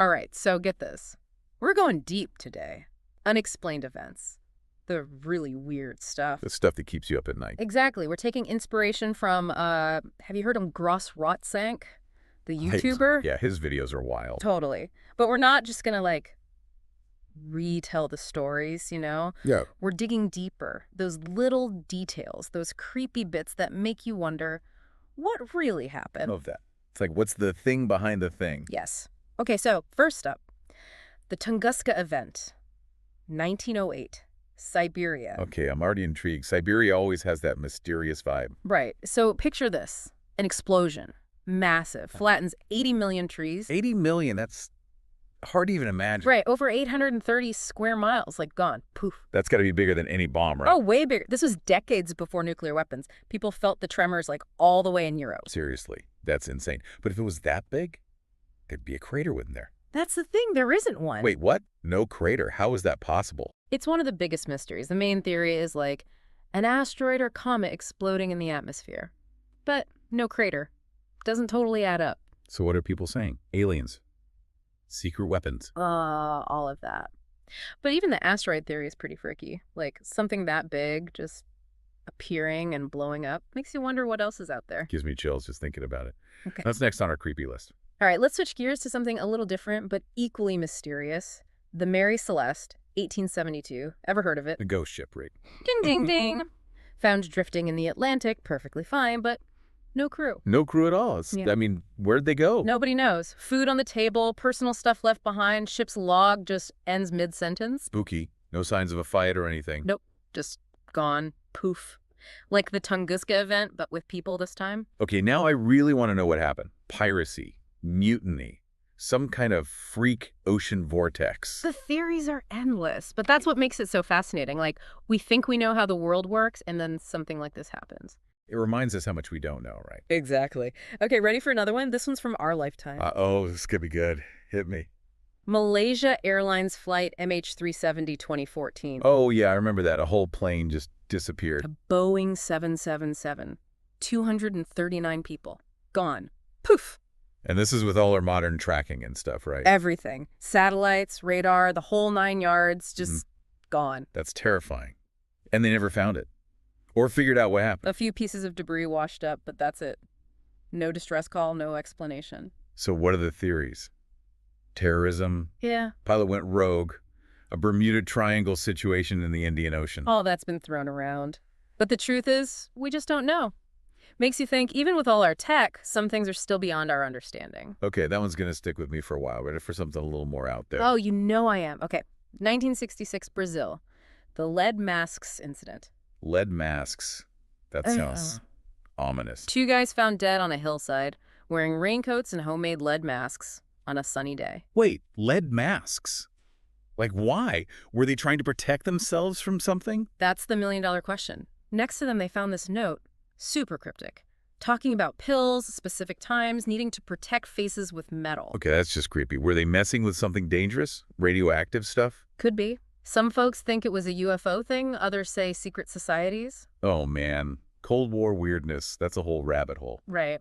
All right, so get this. We're going deep today. Unexplained events. The really weird stuff. The stuff that keeps you up at night. Exactly. We're taking inspiration from, have you heard of Gross Rotsank, the YouTuber? Yeah, his videos are wild. Totally. But we're not just going to, like, retell the stories, you know? Yeah. We're digging deeper. Those little details, those creepy bits that make you wonder, what really happened? Of that. It's like, what's the thing behind the thing? Yes. Okay, so first up, the Tunguska event, 1908, Siberia. Okay, I'm already intrigued. Siberia always has that mysterious vibe. Right. So picture this. An explosion. Massive. Flattens 80 million trees. 80 million, that's hard to even imagine. Right. Over 830 square miles. Like gone. Poof. That's got to be bigger than any bomb, right? Oh, way bigger. This was decades before nuclear weapons. People felt the tremors like all the way in Europe. Seriously, that's insane. But if it was that big, there'd be a crater within there. That's the thing. There isn't one. Wait, what? No crater. How is that possible? It's one of the biggest mysteries. The main theory is like an asteroid or comet exploding in the atmosphere. But no crater. Doesn't totally add up. So what are people saying? Aliens. Secret weapons. All of that. But even the asteroid theory is pretty freaky. Like something that big just appearing and blowing up makes you wonder what else is out there. Gives me chills just thinking about it. Okay. That's next on our creepy list. All right, let's switch gears to something a little different but equally mysterious. The Mary Celeste, 1872. Ever heard of it? A ghost ship rig. Ding, ding, ding. Found drifting in the Atlantic, perfectly fine, but no crew. No crew at all. Yeah. I mean, where'd they go? Nobody knows. Food on the table, personal stuff left behind, ship's log just ends mid-sentence. Spooky. No signs of a fight or anything. Nope, just gone. Poof. Like the Tunguska event, but with people this time. Okay, now I really want to know what happened. Piracy, mutiny, some kind of freak ocean vortex. The theories are endless, but that's what makes it so fascinating. Like, we think we know how the world works, and then something like this happens. It reminds us how much we don't know, right? Exactly. Okay, ready for another one? This one's from our lifetime. Oh, this could be good. Hit me. Malaysia Airlines flight MH370 2014. Oh, yeah, I remember that. A whole plane just disappeared. A Boeing 777. 239 people. Gone. Poof. And this is with all our modern tracking and stuff, right? Everything. Satellites, radar, the whole 9 yards, just gone. That's terrifying. And they never found it. Or figured out what happened. A few pieces of debris washed up, but that's it. No distress call, no explanation. So what are the theories? Terrorism? Yeah. Pilot went rogue. A Bermuda Triangle situation in the Indian Ocean. All that's been thrown around. But the truth is, we just don't know. Makes you think, even with all our tech, some things are still beyond our understanding. Okay, that one's going to stick with me for a while. Ready for something a little more out there. Oh, you know I am. Okay. 1966 Brazil. The lead masks incident. Lead masks. That sounds ominous. 2 guys found dead on a hillside, wearing raincoats and homemade lead masks on a sunny day. Wait, lead masks? Like, why? Were they trying to protect themselves from something? That's the million-dollar question. Next to them, they found this note, super cryptic, talking about pills, specific times, needing to protect faces with metal. Okay, that's just creepy. Were they messing with something dangerous? Radioactive stuff? Could be. Some folks think it was a UFO thing, others say secret societies. Oh, man. Cold War weirdness. That's a whole rabbit hole. Right.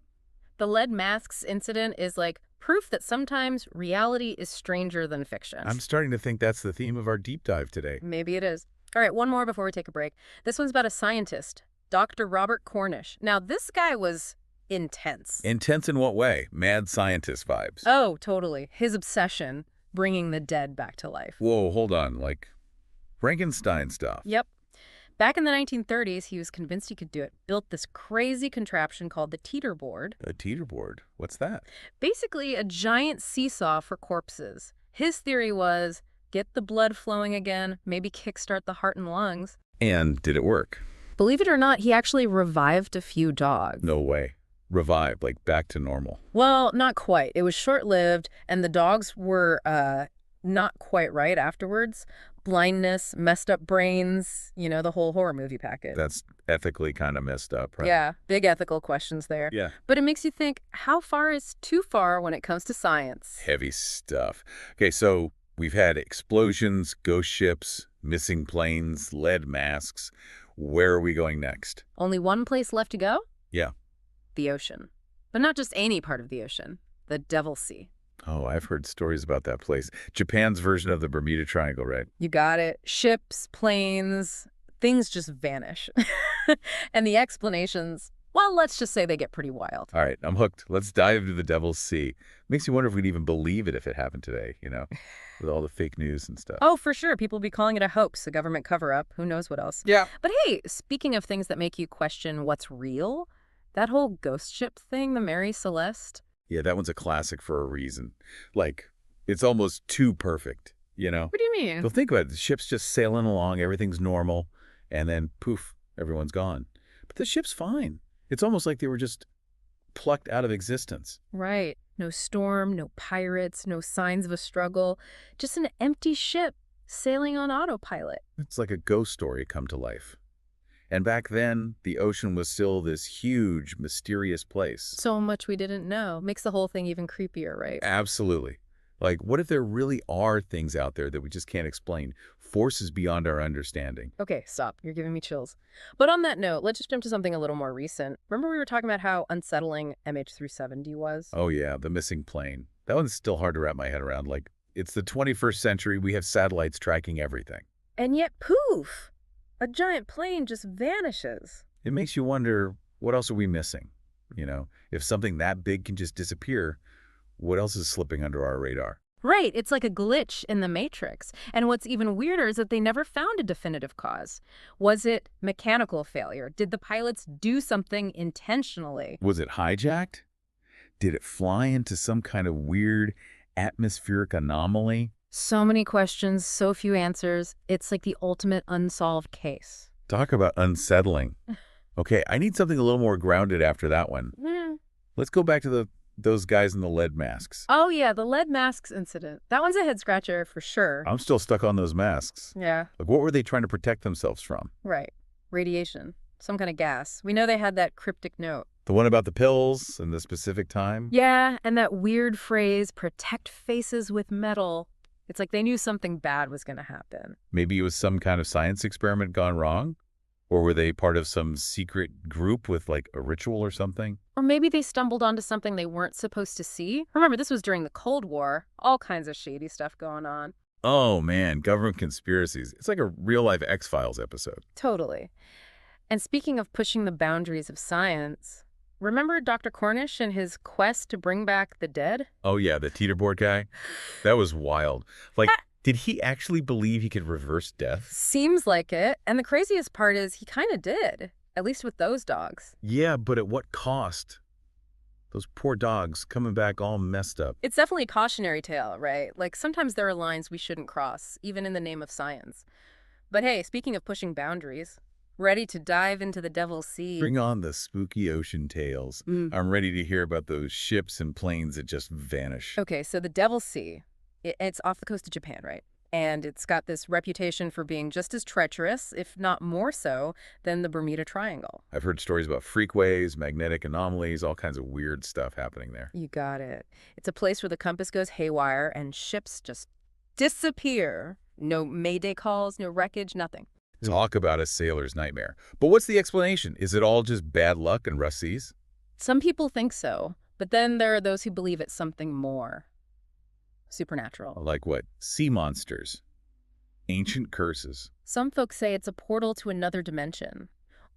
The lead masks incident is like proof that sometimes reality is stranger than fiction. I'm starting to think that's the theme of our deep dive today. Maybe it is. All right, one more before we take a break. This one's about a scientist, Dr. Robert Cornish. Now, this guy was intense. Intense in what way? Mad scientist vibes. Oh, totally. His obsession, bringing the dead back to life. Whoa, hold on. Like Frankenstein stuff. Yep. Back in the 1930s, he was convinced he could do it. Built this crazy contraption called the teeter board. A teeter board? What's that? Basically, a giant seesaw for corpses. His theory was get the blood flowing again, maybe kickstart the heart and lungs. And did it work? Believe it or not, he actually revived a few dogs. No way. Revived, like back to normal. Well, not quite. It was short-lived, and the dogs were not quite right afterwards. Blindness, messed up brains, you know, the whole horror movie package. That's ethically kind of messed up, right? Yeah, big ethical questions there. Yeah. But it makes you think, how far is too far when it comes to science? Heavy stuff. Okay, so we've had explosions, ghost ships, missing planes, lead masks. Where are we going next? Only one place left to go? Yeah. The ocean. But not just any part of the ocean. The Devil Sea. Oh, I've heard stories about that place. Japan's version of the Bermuda Triangle, right? You got it. Ships, planes, things just vanish. And the explanations, well, let's just say they get pretty wild. All right, I'm hooked. Let's dive into the Devil's Sea. Makes you wonder if we'd even believe it if it happened today, with all the fake news and stuff. Oh, for sure. People be calling it a hoax, a government cover-up. Who knows what else? Yeah. But hey, speaking of things that make you question what's real, that whole ghost ship thing, the Mary Celeste. Yeah, that one's a classic for a reason. Like, it's almost too perfect, What do you mean? Well, think about it. The ship's just sailing along, everything's normal, and then poof, everyone's gone. But the ship's fine. It's almost like they were just plucked out of existence. Right. No storm, no pirates, no signs of a struggle. Just an empty ship sailing on autopilot. It's like a ghost story come to life. And back then, the ocean was still this huge, mysterious place. So much we didn't know. Makes the whole thing even creepier, right? Absolutely. Like, what if there really are things out there that we just can't explain? Forces beyond our understanding. Okay, stop. You're giving me chills. But on that note, let's just jump to something a little more recent. Remember we were talking about how unsettling MH370 was? Oh yeah, the missing plane. That one's still hard to wrap my head around. Like, it's the 21st century, we have satellites tracking everything. And yet, poof! A giant plane just vanishes. It makes you wonder, what else are we missing? If something that big can just disappear, what else is slipping under our radar? Right, it's like a glitch in the Matrix. And what's even weirder is that they never found a definitive cause. Was it mechanical failure? Did the pilots do something intentionally? Was it hijacked? Did it fly into some kind of weird atmospheric anomaly? So many questions, so few answers. It's like the ultimate unsolved case. Talk about unsettling. Okay, I need something a little more grounded after that one. Let's go back to those guys in the lead masks. Oh, yeah, the lead masks incident. That one's a head-scratcher for sure. I'm still stuck on those masks. Yeah. Like, what were they trying to protect themselves from? Right. Radiation. Some kind of gas. We know they had that cryptic note. The one about the pills and the specific time? Yeah, and that weird phrase, protect faces with metal. It's like they knew something bad was going to happen. Maybe it was some kind of science experiment gone wrong? Or were they part of some secret group with, like, a ritual or something? Or maybe they stumbled onto something they weren't supposed to see. Remember, this was during the Cold War. All kinds of shady stuff going on. Oh, man, government conspiracies. It's like a real-life X-Files episode. Totally. And speaking of pushing the boundaries of science, remember Dr. Cornish and his quest to bring back the dead? Oh, yeah, the teeterboard guy? That was wild. Like, did he actually believe he could reverse death? Seems like it. And the craziest part is he kind of did, at least with those dogs. Yeah, but at what cost? Those poor dogs coming back all messed up. It's definitely a cautionary tale, right? Like sometimes there are lines we shouldn't cross, even in the name of science. But hey, speaking of pushing boundaries, ready to dive into the Devil's Sea. Bring on the spooky ocean tales. I'm ready to hear about those ships and planes that just vanish. Okay, so the Devil's Sea, it's off the coast of Japan, right? And it's got this reputation for being just as treacherous, if not more so, than the Bermuda Triangle. I've heard stories about freakways, magnetic anomalies, all kinds of weird stuff happening there. You got it. It's a place where the compass goes haywire and ships just disappear. No mayday calls, no wreckage, nothing. Talk about a sailor's nightmare. But what's the explanation? Is it all just bad luck and rough seas? Some people think so, but then there are those who believe it's something more. Supernatural. Like what? Sea monsters. Ancient curses. Some folks say it's a portal to another dimension.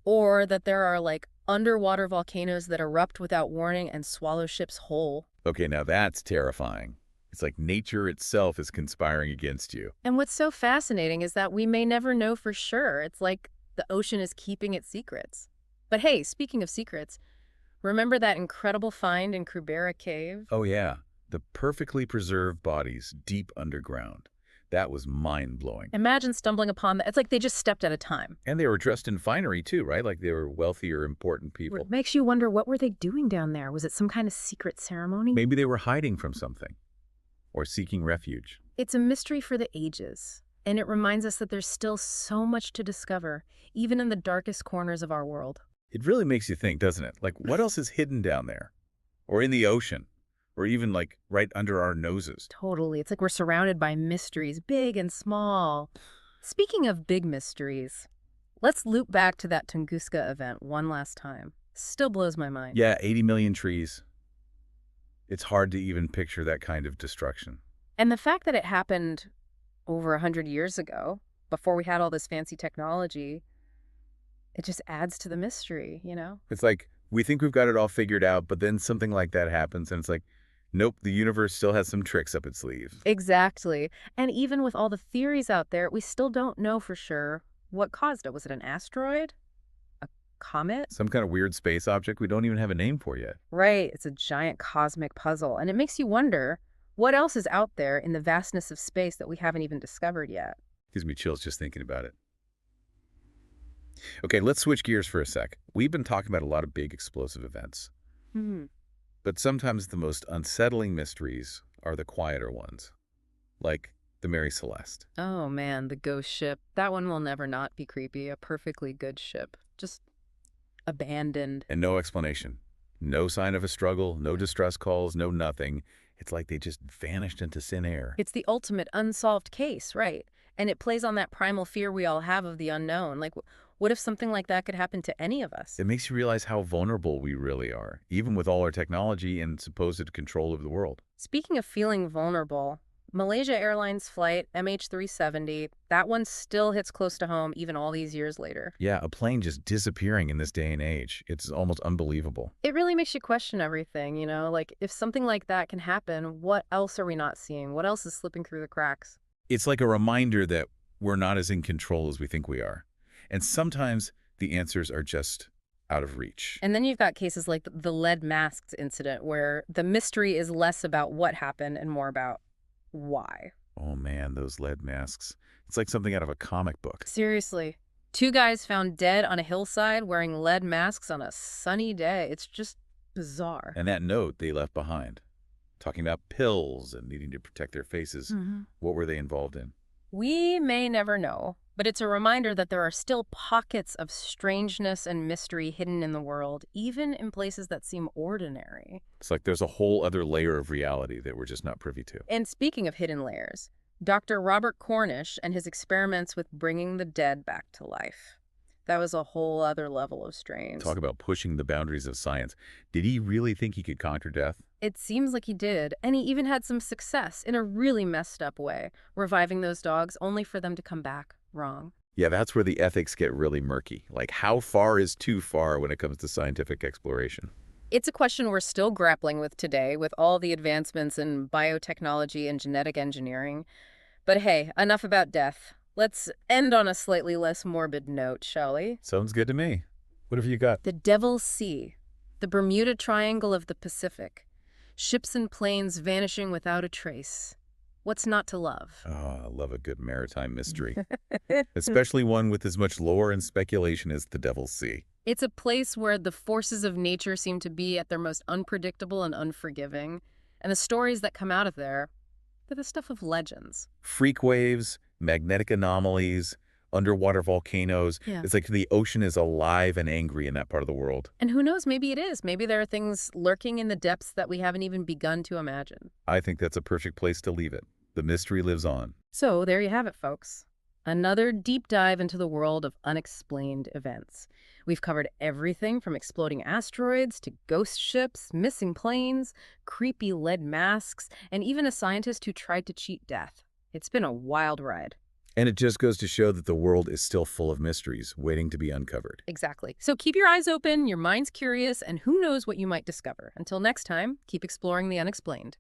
Or that there are, like, underwater volcanoes that erupt without warning and swallow ships whole. Okay, now that's terrifying. It's like nature itself is conspiring against you. And what's so fascinating is that we may never know for sure. It's like the ocean is keeping its secrets. But hey, speaking of secrets, remember that incredible find in Krubera Cave? Oh yeah, the perfectly preserved bodies deep underground. That was mind-blowing. Imagine stumbling upon that. It's like they just stepped at a time. And they were dressed in finery too, right? Like they were wealthy or important people. It makes you wonder, what were they doing down there? Was it some kind of secret ceremony? Maybe they were hiding from something. Or seeking refuge. It's a mystery for the ages, and it reminds us that there's still so much to discover, even in the darkest corners of our world. It really makes you think, doesn't it? Like, what else is hidden down there? Or in the ocean? Or even, like, right under our noses? Totally. It's like we're surrounded by mysteries, big and small. Speaking of big mysteries, let's loop back to that Tunguska event one last time. Still blows my mind. Yeah, 80 million trees. It's hard to even picture that kind of destruction. And the fact that it happened over 100 years ago, before we had all this fancy technology, it just adds to the mystery, you know? It's like, we think we've got it all figured out, but then something like that happens, and it's like, nope, the universe still has some tricks up its sleeve. Exactly. And even with all the theories out there, we still don't know for sure what caused it. Was it an asteroid? A comet? Some kind of weird space object we don't even have a name for yet. Right. It's a giant cosmic puzzle. And it makes you wonder what else is out there in the vastness of space that we haven't even discovered yet. Gives me chills just thinking about it. Okay, let's switch gears for a sec. We've been talking about a lot of big explosive events, Hmm. but sometimes the most unsettling mysteries are the quieter ones, like the Mary Celeste. Oh man, the ghost ship. That one will never not be creepy. A perfectly good ship. Just abandoned. And no explanation. No sign of a struggle, no distress calls, no nothing. It's like they just vanished into thin air. It's the ultimate unsolved case, right? And it plays on that primal fear we all have of the unknown. Like, what if something like that could happen to any of us? It makes you realize how vulnerable we really are, even with all our technology and supposed control of the world. Speaking of feeling vulnerable, Malaysia Airlines flight MH370, that one still hits close to home even all these years later. Yeah, a plane just disappearing in this day and age. It's almost unbelievable. It really makes you question everything, you know? Like, if something like that can happen, what else are we not seeing? What else is slipping through the cracks? It's like a reminder that we're not as in control as we think we are. And sometimes the answers are just out of reach. And then you've got cases like the lead masks incident, where the mystery is less about what happened and more about why. Oh man, those lead masks. It's like something out of a comic book. Seriously. Two guys found dead on a hillside wearing lead masks on a sunny day. It's just bizarre. And that note they left behind, talking about pills and needing to protect their faces. What were they involved in? We may never know, but it's a reminder that there are still pockets of strangeness and mystery hidden in the world, even in places that seem ordinary. It's like there's a whole other layer of reality that we're just not privy to. And speaking of hidden layers, Dr. Robert Cornish and his experiments with bringing the dead back to life. That was a whole other level of strange. Talk about pushing the boundaries of science. Did he really think he could conquer death? It seems like he did, and he even had some success in a really messed up way, reviving those dogs only for them to come back wrong. Yeah, that's where the ethics get really murky. Like, how far is too far when it comes to scientific exploration? It's a question we're still grappling with today with all the advancements in biotechnology and genetic engineering. But hey, enough about death. Let's end on a slightly less morbid note, shall we? Sounds good to me. What have you got? The Devil's Sea, the Bermuda Triangle of the Pacific. Ships and planes vanishing without a trace. What's not to love? Oh, I love a good maritime mystery, especially one with as much lore and speculation as the Devil's Sea. It's a place where the forces of nature seem to be at their most unpredictable and unforgiving, and the stories that come out of there, they're the stuff of legends. Freak waves, magnetic anomalies, underwater volcanoes. Yeah. It's like the ocean is alive and angry in that part of the world. And who knows, maybe it is. Maybe there are things lurking in the depths that we haven't even begun to imagine. I think that's a perfect place to leave it. The mystery lives on. So there you have it, folks. Another deep dive into the world of unexplained events. We've covered everything from exploding asteroids to ghost ships, missing planes, creepy lead masks, and even a scientist who tried to cheat death. It's been a wild ride. And it just goes to show that the world is still full of mysteries waiting to be uncovered. Exactly. So keep your eyes open, your mind's curious, and who knows what you might discover. Until next time, keep exploring the unexplained.